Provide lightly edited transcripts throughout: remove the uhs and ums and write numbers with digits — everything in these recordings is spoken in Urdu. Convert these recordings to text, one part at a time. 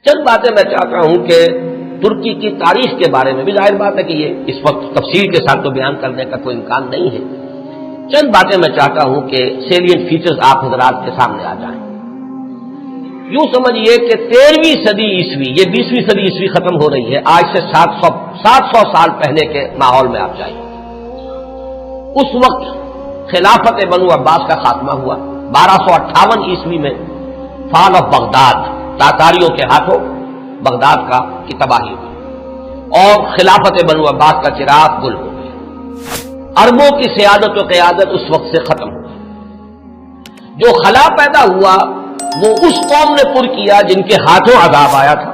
چند باتیں میں چاہتا ہوں کہ ترکی کی تاریخ کے بارے میں بھی ظاہر بات ہے کہ یہ اس وقت تفصیل کے ساتھ تو بیان کرنے کا کوئی امکان نہیں ہے. چند باتیں میں چاہتا ہوں کہ سیلینٹ فیچرز آپ حضرات کے سامنے آ جائیں. یوں سمجھیے کہ 13ویں صدی عیسوی، یہ 20ویں صدی عیسوی ختم ہو رہی ہے، آج سے 700 سال پہلے کے ماحول میں آپ جائیں. اس وقت خلافت بنو عباس کا خاتمہ ہوا. 1258 عیسوی میں فال آف بغداد، تاتاریوں کے ہاتھوں بغداد کی تباہی ہوئی اور خلافت بنو عباس کا چراغ گل ہو گیا. عربوں کی سیادت و قیادت اس وقت سے ختم ہو گئی. جو خلا پیدا ہوا وہ اس قوم نے پر کیا جن کے ہاتھوں عذاب آیا تھا.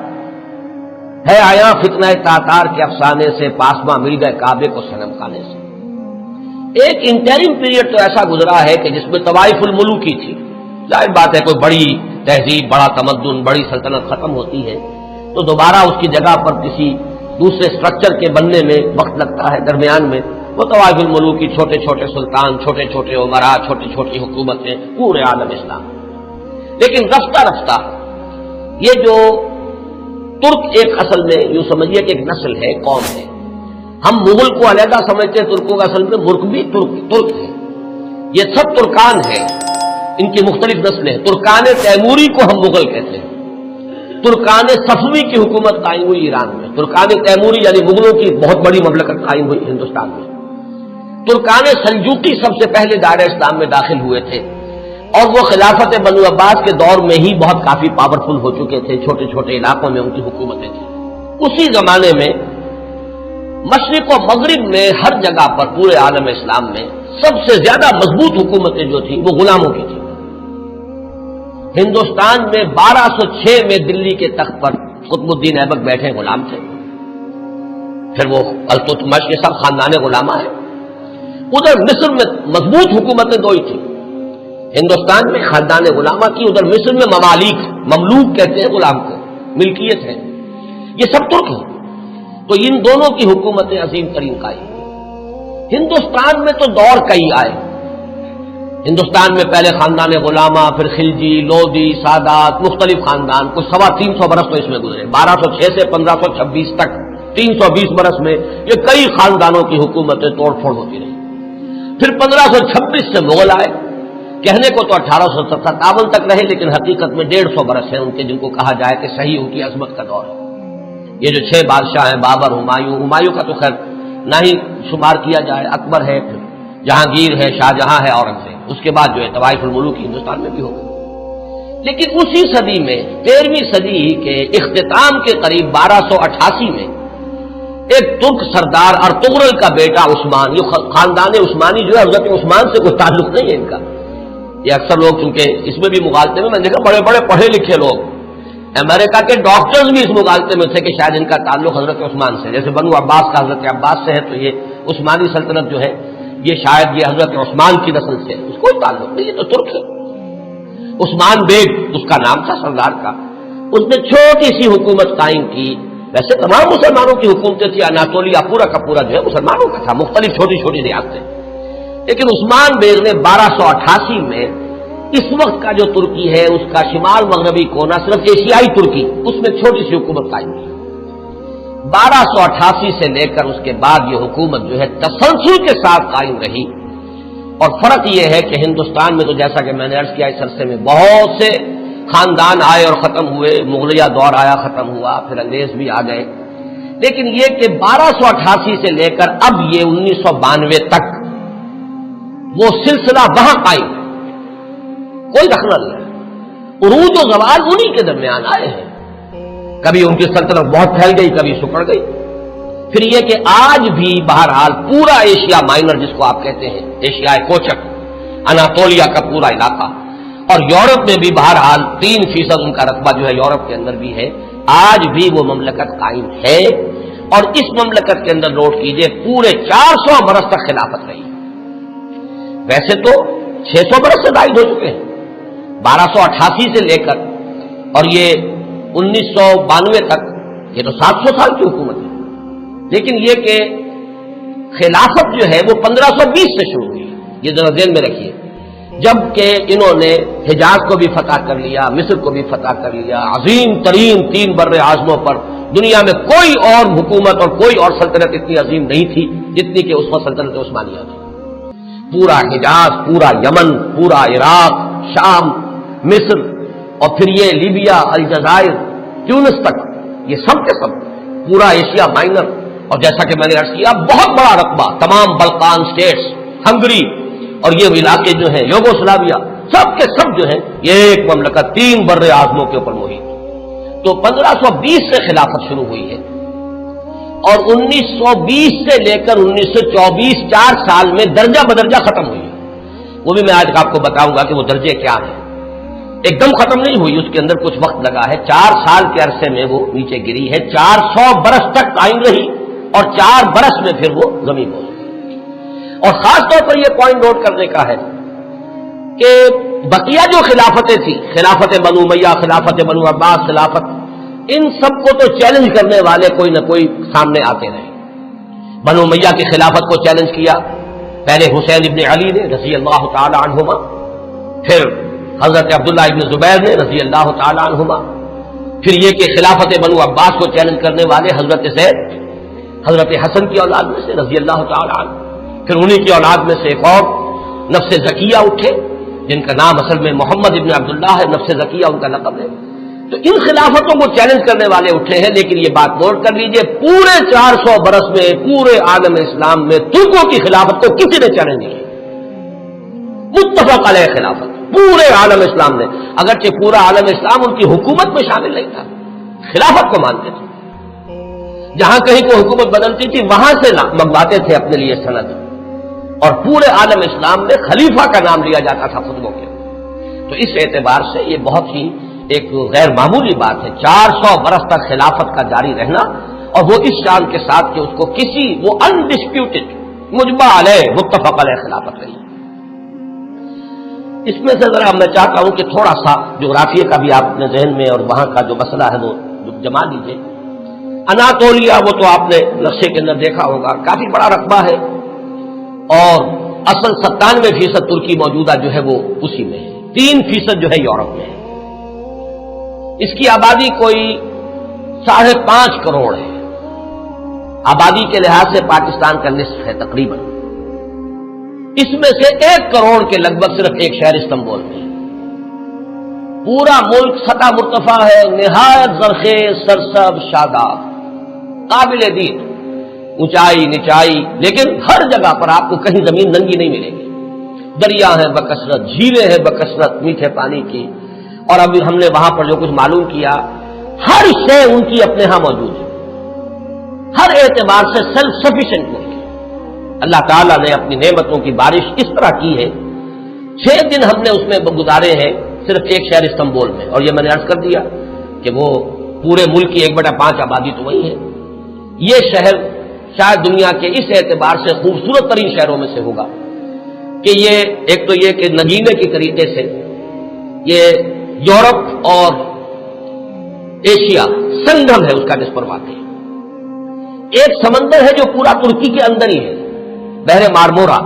ہے آیا فتنہ تاتار کے افسانے سے، پاسماں مل گئے کعبے کو صنم کھانے سے. ایک انٹرم پیریڈ تو ایسا گزرا ہے کہ جس میں طوائف الملوکی تھی. ظاہر بات ہے کوئی بڑی تہذیب، بڑا تمدن، بڑی سلطنت ختم ہوتی ہے تو دوبارہ اس کی جگہ پر کسی دوسرے سٹرکچر کے بننے میں وقت لگتا ہے. درمیان میں وہ طوائف الملوکی، چھوٹے چھوٹے سلطان، چھوٹے چھوٹے عمراء، چھوٹی چھوٹی حکومتیں پورے عالم اسلام. لیکن رفتہ رفتہ یہ جو ترک ایک اصل میں یوں سمجھیے کہ ایک نسل ہے، قوم ہے. ہم مغل کو علیحدہ سمجھتے ہیں، ترکوں کا اصل میں ملک بھی ترک ہے. یہ سب ترکان ہیں، ان کی مختلف نسلیں. ترکان تیموری کو ہم مغل کہتے ہیں. ترکان صفوی کی حکومت قائم ہوئی ایران میں. ترکان تیموری یعنی مغلوں کی بہت بڑی مملکت قائم ہوئی ہندوستان میں. ترکان سلجوقی سب سے پہلے دائرہ اسلام میں داخل ہوئے تھے اور وہ خلافت بنو عباس کے دور میں ہی بہت کافی پاورفل ہو چکے تھے. چھوٹے چھوٹے علاقوں میں ان کی حکومتیں تھیں. اسی زمانے میں مشرق و مغرب میں ہر جگہ پر پورے عالم اسلام میں سب سے زیادہ مضبوط حکومتیں جو تھیں وہ غلاموں کی تھیں. ہندوستان میں 1206 میں دلی کے تخت پر قطب الدین ایبک بیٹھے غلام تھے. پھر وہ التتمش، یہ سب خاندان غلامہ ہیں. ادھر مصر میں مضبوط حکومتیں دو ہی تھیں. ہندوستان میں خاندان غلامہ کی، ادھر مصر میں مملوک کہتے ہیں غلام کو، ملکیت ہے. یہ سب ترک ہیں. تو ان دونوں کی حکومتیں عظیم ترین قائم ہوئی. ہندوستان میں تو دور کئی آئے. ہندوستان میں پہلے خاندان غلامہ، پھر خلجی، لودھی، سادات، مختلف خاندان، کچھ 325 برس تو اس میں گزرے. 1206 سے 1526 تک 320 برس میں یہ کئی خاندانوں کی حکومتیں توڑ پھوڑ ہوتی رہی. پھر 1526 سے مغل آئے. کہنے کو تو 1857 تک رہے، لیکن حقیقت میں 150 برس ہیں ان کے، جن کو کہا جائے کہ صحیح ان کی عظمت کا دور ہے. یہ جو 6 بادشاہ ہیں، بابر، ہمایوں کا تو خیر نہ ہی شمار کیا جائے، اکبر ہے، پھر جہانگیر ہے، شاہجہاں ہے، اورنگزیب. اس کے بعد جو ہے طوائف الملوک ہندوستان میں بھی ہو گئے. لیکن اسی صدی میں 13ویں صدی کے اختتام کے قریب 1288 میں ایک ترک سردار ارطغرل کا بیٹا عثمان، یہ خاندان عثمانی جو ہے حضرت عثمان سے کوئی تعلق نہیں ہے ان کا. یہ اکثر لوگ چونکہ اس میں بھی مغالطے میں دیکھا، بڑے بڑے پڑھے لکھے لوگ، امریکہ کے ڈاکٹرز بھی اس مغالطے میں تھے کہ شاید ان کا تعلق حضرت عثمان سے، جیسے بنو عباس کا حضرت عباس سے ہے تو یہ عثمانی سلطنت جو ہے یہ شاید یہ حضرت عثمان کی نسل سے، اس کوئی تعلق نہیں، یہ تو ترک ہے. عثمان بیگ اس کا نام تھا سردار کا. اس نے چھوٹی سی حکومت قائم کی. ویسے تمام مسلمانوں کی حکومتیں تھی، اناطولیہ پورا کا پورا جو ہے مسلمانوں کا تھا، مختلف چھوٹی چھوٹی ریاستیں. لیکن عثمان بیگ نے 1288 میں اس وقت کا جو ترکی ہے اس کا شمال مغربی کونا، صرف ایشیائی ترکی، اس میں چھوٹی سی حکومت قائم کی. 1288 سے لے کر اس کے بعد یہ حکومت جو ہے تسلسل کے ساتھ قائم رہی. اور فرق یہ ہے کہ ہندوستان میں تو جیسا کہ میں نے عرض کیا اس عرصے میں بہت سے خاندان آئے اور ختم ہوئے. مغلیہ دور آیا، ختم ہوا، پھر انگریز بھی آ گئے. لیکن یہ کہ 1288 سے لے کر اب یہ 1992 تک وہ سلسلہ وہاں قائم ہے، کوئی دخل نہیں ہے. عروج و زوال انہی کے درمیان آئے ہیں. کبھی ان کی سلطنت بہت پھیل گئی، کبھی سکڑ گئی. پھر یہ کہ آج بھی بہرحال پورا ایشیا مائنر جس کو آپ کہتے ہیں، ایشیا کوچک، اناطولیہ کا پورا علاقہ، اور یورپ میں بھی بہرحال 3% ان کا رقبہ جو ہے یورپ کے اندر بھی ہے. آج بھی وہ مملکت قائم ہے. اور اس مملکت کے اندر نوٹ کیجئے پورے 400 برس تک خلافت رہی. ویسے تو 600 برس سے زائد ہو چکے ہیں 1288 سے لے کر، اور یہ 1992 تک، یہ تو 700 سال کی حکومت ہے. لیکن یہ کہ خلافت جو ہے وہ 1520 سے شروع ہوئی. یہ ذرا ذہن میں رکھیے جبکہ انہوں نے حجاز کو بھی فتح کر لیا، مصر کو بھی فتح کر لیا، عظیم ترین 3 بر اعظموں پر دنیا میں کوئی اور حکومت اور کوئی اور سلطنت اتنی عظیم نہیں تھی جتنی کہ اس وقت سلطنت عثمانیہ تھی۔ پورا حجاز، پورا یمن، پورا عراق، شام، مصر، اور پھر یہ لیبیا، الجزائر، تیونس تک، یہ سب کے سب پورا ایشیا مائنر، اور جیسا کہ میں نے عرض کیا بہت بڑا رقبہ، تمام بلقان سٹیٹس، ہنگری اور یہ علاقے جو ہیں یوگوسلاویا، سب کے سب جو ہیں یہ ایک مملکت 3 بر اعظموں کے اوپر محیط۔ تو 1520 سے خلافت شروع ہوئی ہے اور 1920 سے لے کر 1924 4 سال میں درجہ بدرجہ ختم ہوئی ہے۔ وہ بھی میں آج آپ کو بتاؤں گا کہ وہ درجے کیا ہیں۔ ایک دم ختم نہیں ہوئی، اس کے اندر کچھ وقت لگا ہے۔ 4 سال کے عرصے میں وہ نیچے گری ہے، 400 برس تک قائم رہی اور 4 برس میں پھر وہ زمین ہو گئی۔ اور خاص طور پر یہ پوائنٹ نوٹ کرنے کا ہے کہ بقیہ جو خلافتیں تھیں، خلافت بنو امیہ، خلافت بنو عباس، خلافت، ان سب کو تو چیلنج کرنے والے کوئی نہ کوئی سامنے آتے رہے۔ بنو امیہ کی خلافت کو چیلنج کیا پہلے حسین ابن علی نے رضی اللہ تعالی عنہما، پھر حضرت عبداللہ ابن زبیر نے رضی اللہ تعالی عنہما، پھر یہ کہ خلافت بنو عباس کو چیلنج کرنے والے حضرت زید، حضرت حسن کی اولاد میں سے رضی اللہ تعالی عنہ، پھر انہی کی اولاد میں سے ایک اور نفس زکیہ اٹھے جن کا نام اصل میں محمد ابن عبداللہ ہے، نفس زکیہ ان کا لقب ہے۔ تو ان خلافتوں کو چیلنج کرنے والے اٹھے ہیں، لیکن یہ بات نوٹ کر لیجئے پورے 400 برس میں پورے عالم اسلام میں ترکوں کی خلافت کو کسی نے چیلنج نہیں کیا، متفق علیہ خلافت پورے عالم اسلام نے، اگرچہ پورا عالم اسلام ان کی حکومت میں شامل نہیں تھا، خلافت کو مانتے تھے، جہاں کہیں کوئی حکومت بدلتی تھی وہاں سے منگواتے تھے اپنے لیے سند، اور پورے عالم اسلام میں خلیفہ کا نام لیا جاتا تھا خطبوں کے۔ تو اس اعتبار سے یہ بہت ہی ایک غیر معمولی بات ہے، 400 برس تک خلافت کا جاری رہنا، اور وہ اس شان کے ساتھ کہ اس کو کسی وہ انڈسپیوٹڈ مجمع علیہ متفق علیہ خلافت رہی۔ اس میں سے ذرا میں چاہتا ہوں کہ تھوڑا سا جغرافیہ کا بھی آپ اپنے ذہن میں اور وہاں کا جو مسئلہ ہے وہ جما لیجیے۔ اناطولیہ وہ تو آپ نے نقشے کے اندر دیکھا ہوگا، کافی بڑا رقبہ ہے، اور اصل 97% ترکی موجودہ جو ہے وہ اسی میں ہے، 3% جو ہے یورپ میں ہے۔ اس کی آبادی کوئی 5.5 کروڑ ہے، آبادی کے لحاظ سے پاکستان کا نصف ہے تقریباً۔ اس میں سے 1 کروڑ کے لگ بھگ صرف ایک شہر استنبول میں ہے۔ پورا ملک سطح مرتفع ہے، نہایت زرخیز، سرسب، شاداب، قابل دید، اونچائی نچائی، لیکن ہر جگہ پر آپ کو کہیں زمین ننگی نہیں ملے گی۔ دریا ہیں بکثرت، جھیلیں ہیں بکثرت میٹھے پانی کی، اور ابھی ہم نے وہاں پر جو کچھ معلوم کیا ہر شے ان کی اپنے ہاں موجود ہے، ہر اعتبار سے سیلف سفیشینٹ ملک ہے۔ اللہ تعالیٰ نے اپنی نعمتوں کی بارش اس طرح کی ہے، 6 دن ہم نے اس میں گزارے ہیں صرف ایک شہر استنبول میں، اور یہ میں نے عرض کر دیا کہ وہ پورے ملک کی 1/5 آبادی تو وہی ہے۔ یہ شہر شاید دنیا کے اس اعتبار سے خوبصورت ترین شہروں میں سے ہوگا کہ یہ ایک تو یہ کہ نگینے کی طریقے سے یہ یورپ اور ایشیا سنگم ہے اس کا جس پر واقع ہے۔ ایک سمندر ہے جو پورا ترکی کے اندر ہی ہے، بحر مارمورا،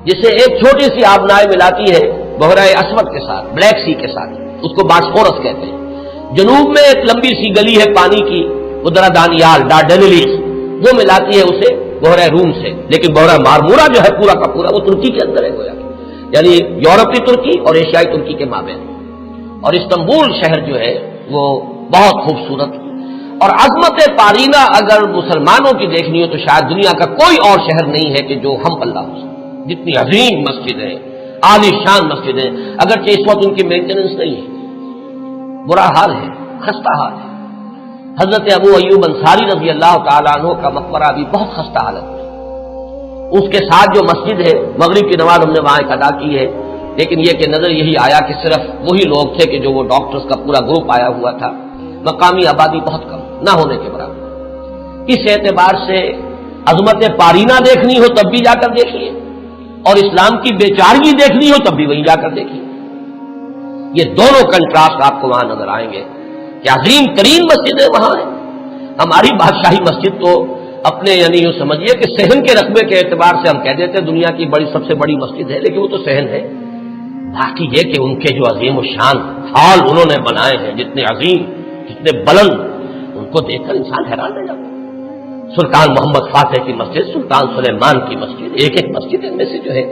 جسے ایک چھوٹی سی آبنائے ملاتی ہے بحیرہ اسود کے ساتھ، بلیک سی کے ساتھ، اس کو باسفورس کہتے ہیں۔ جنوب میں ایک لمبی سی گلی ہے پانی کی، وہ دانیال ڈارڈینیلیز، وہ ملاتی ہے اسے بحیرہ روم سے، لیکن بحیرہ مارمورا جو ہے پورا کا پورا وہ ترکی کے اندر ہے گویا، یعنی یورپی ترکی اور ایشیائی ترکی کے مابین۔ اور استنبول شہر جو ہے وہ بہت خوبصورت، اور عظمت پارینہ اگر مسلمانوں کی دیکھنی ہو تو شاید دنیا کا کوئی اور شہر نہیں ہے کہ جو ہم پلہ ہو سکے، جتنی عظیم مسجد ہے، عالی شان مسجد ہے، اگرچہ اس وقت ان کی مینٹیننس نہیں ہے، برا حال ہے، خستہ حال ہے۔ حضرت ابو ایوب انصاری رضی اللہ تعالیٰ عنہ کا مقبرہ بھی بہت خستہ حالت میں، اس کے ساتھ جو مسجد ہے مغرب کی نماز ہم نے وہاں ادا کی ہے، لیکن یہ کہ نظر یہی آیا کہ صرف وہی لوگ تھے کہ جو وہ ڈاکٹرز کا پورا گروپ آیا ہوا تھا، مقامی آبادی بہت کم، نہ ہونے کے برابر۔ اس اعتبار سے عظمت پارینہ دیکھنی ہو تب بھی جا کر دیکھیے، اور اسلام کی بیچارگی دیکھنی ہو تب بھی وہیں جا کر دیکھیے۔ یہ دونوں کنٹراسٹ آپ کو وہاں نظر آئیں گے کہ عظیم ترین مسجدیں وہاں ہیں۔ ہماری بادشاہی مسجد تو اپنے یعنی یوں سمجھیے کہ صحن کے رقبے کے اعتبار سے ہم کہہ دیتے ہیں دنیا کی سب سے بڑی مسجد ہے، لیکن وہ تو صحن ہے، باقی یہ کہ ان کے جو عظیم و شان ہال انہوں نے بنائے ہیں، جتنے عظیم، جتنے بلند، ان کو دیکھ کر انسان حیران رہ جاتا ہے۔ سلطان محمد فاتح کی مسجد، سلطان سلیمان کی مسجد، ایک ایک مسجد ان میں سے جو ہے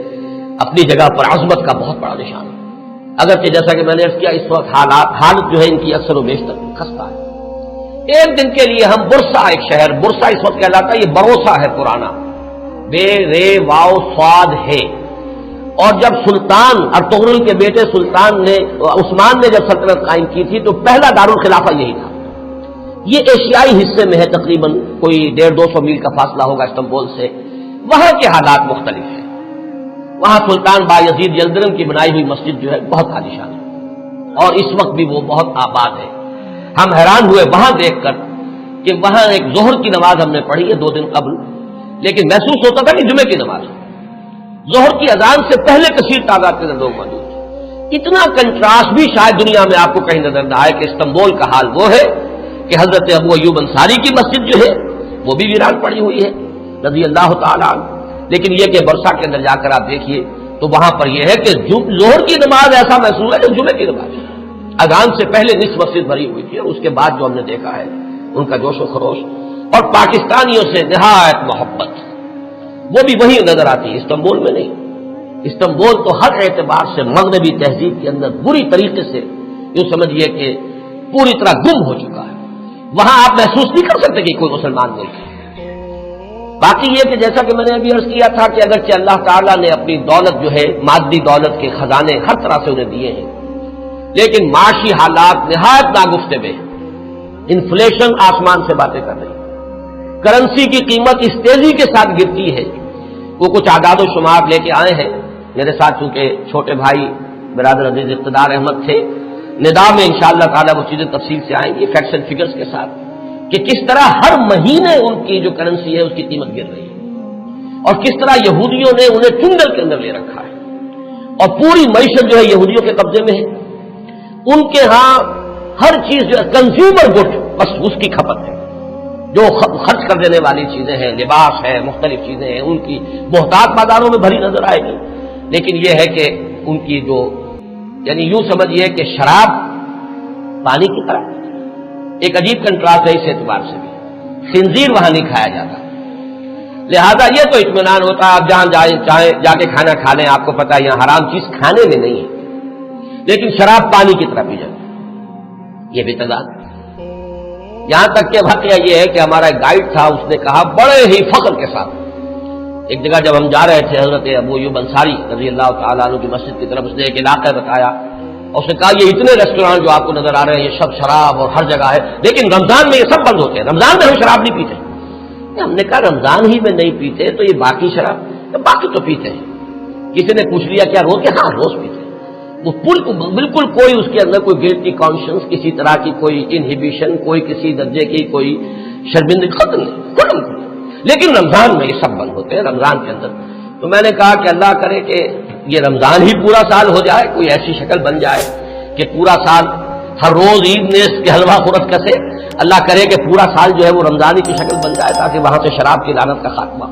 اپنی جگہ پر عظمت کا بہت بڑا نشان ہے۔ اگرچہ جیسا کہ میں نے عرض کیا اس وقت حالت جو ہے ان کی اکثر و بیشتر خستہ ہے۔ ایک دن کے لیے ہم برسا، ایک شہر برسا اس وقت کہلاتا ہے، یہ بروسا ہے پرانا، بے رے واو صاد ہے۔ اور جب سلطان ارطغرل کے بیٹے سلطان نے عثمان نے جب سلطنت قائم کی تھی تو پہلا دارالخلافہ یہی تھا۔ یہ ایشیائی حصے میں ہے، تقریباً کوئی 150-200 میل کا فاصلہ ہوگا استنبول سے۔ وہاں کے حالات مختلف ہیں۔ وہاں سلطان بایزید یلدرم کی بنائی ہوئی مسجد جو ہے بہت عالیشان ہے اور اس وقت بھی وہ بہت آباد ہے۔ ہم حیران ہوئے وہاں دیکھ کر کہ وہاں ایک ظہر کی نماز ہم نے پڑھی ہے 2 دن قبل، لیکن محسوس ہوتا تھا کہ جمعے کی نماز ہے۔ ظہر کی اذان سے پہلے کثیر تعداد کے لوگ موجود ہیں۔ اتنا کنٹراسٹ بھی شاید دنیا میں آپ کو کہیں نظر نہ آئے کہ استنبول کا حال وہ ہے کہ حضرت ابو ایوب انصاری کی مسجد جو ہے وہ بھی ویران پڑی ہوئی ہے رضی اللہ تعالیٰ عنہ۔ لیکن یہ کہ برسا کے اندر جا کر آپ دیکھیے تو وہاں پر یہ ہے کہ ظہر کی نماز ایسا محسوس ہے کہ جمعے کی نماز ہے۔ اذان سے پہلے نصف مسجد بھری ہوئی تھی اور اس کے بعد جو ہم نے دیکھا ہے ان کا جوش و خروش اور پاکستانیوں سے نہایت محبت وہ بھی وہی نظر آتی ہے، استنبول میں نہیں۔ استنبول تو ہر اعتبار سے مغربی تہذیب کے اندر بری طریقے سے یوں سمجھیے کہ پوری طرح گم ہو چکا ہے۔ وہاں آپ محسوس نہیں کر سکتے کہ کوئی مسلمان ملک ہے۔ باقی یہ کہ جیسا کہ میں نے ابھی عرض کیا تھا کہ اگرچہ اللہ تعالیٰ نے اپنی دولت جو ہے مادی دولت کے خزانے ہر طرح سے انہیں دیے ہیں، لیکن معاشی حالات نہایت ناگفتگو ہیں۔ انفلیشن آسمان سے باتیں کر رہی ہے، کرنسی کی قیمت اس تیزی کے ساتھ گرتی ہے۔ وہ کچھ اعداد و شمار لے کے آئے ہیں میرے ساتھ، چونکہ چھوٹے بھائی برادر عزیز اقتدار احمد تھے، ندا میں انشاءاللہ تعالیٰ وہ چیزیں تفصیل سے آئیں گی فیکٹس اینڈ فگرز کے ساتھ کہ کس طرح ہر مہینے ان کی جو کرنسی ہے اس کی قیمت گر رہی ہے اور کس طرح یہودیوں نے انہیں چنگل کے اندر لے رکھا ہے اور پوری معیشت جو ہے یہودیوں کے قبضے میں ہے۔ ان کے ہاں ہر چیز جو ہے کنزیومر گڈ، بس اس کی کھپت ہے، جو خرچ کر دینے والی چیزیں ہیں، لباس ہے، مختلف چیزیں ہیں، ان کی محتاط بازاروں میں بھری نظر آئے گی۔ لیکن یہ ہے کہ ان کی جو یعنی یوں سمجھیے کہ شراب پانی کی طرح، ایک عجیب کنٹراسٹ ہے اس اعتبار سے بھی، خنزیر وہاں نہیں کھایا جاتا، لہذا یہ تو اطمینان ہوتا ہے آپ جہاں چاہیں جا کے کھانا کھا لیں، آپ کو پتا ہے یہاں حرام چیز کھانے میں نہیں ہے، لیکن شراب پانی کی طرح پی جاتی، یہ بھی تضاد۔ یہاں تک کہ واقعہ یہ ہے کہ ہمارا ایک گائیڈ تھا، اس نے کہا بڑے ہی فخر کے ساتھ، ایک جگہ جب ہم جا رہے تھے حضرت ابو ایوب انصاری رضی اللہ تعالیٰ عنہ کی مسجد کی طرف، اس نے ایک علاقہ بتایا اور اس نے کہا یہ اتنے ریسٹورانٹ جو آپ کو نظر آ رہے ہیں یہ سب شراب اور ہر جگہ ہے، لیکن رمضان میں یہ سب بند ہوتے ہیں، رمضان میں ہم شراب نہیں پیتے۔ ہم نے کہا رمضان ہی میں نہیں پیتے تو یہ باقی شراب؟ باقی تو پیتے ہیں۔ کسی نے پوچھ لیا کیا روز؟ کہ ہاں روز پیتے ہیں۔ وہ بالکل کوئی اس کے اندر کوئی گلٹی کانشنس، کسی طرح کی کوئی انہیبیشن، کوئی کسی درجے کی کوئی شرمندگی ختم نہیں، لیکن رمضان میں یہ سب بند ہوتے ہیں رمضان کے اندر۔ تو میں نے کہا کہ اللہ کرے کہ یہ رمضان ہی پورا سال ہو جائے، کوئی ایسی شکل بن جائے کہ پورا سال ہر روز عید نیز کے حلوہ خورت کسے، اللہ کرے کہ پورا سال جو ہے وہ رمضانی کی شکل بن جائے تاکہ وہاں سے شراب کی لعنت کا خاتمہ۔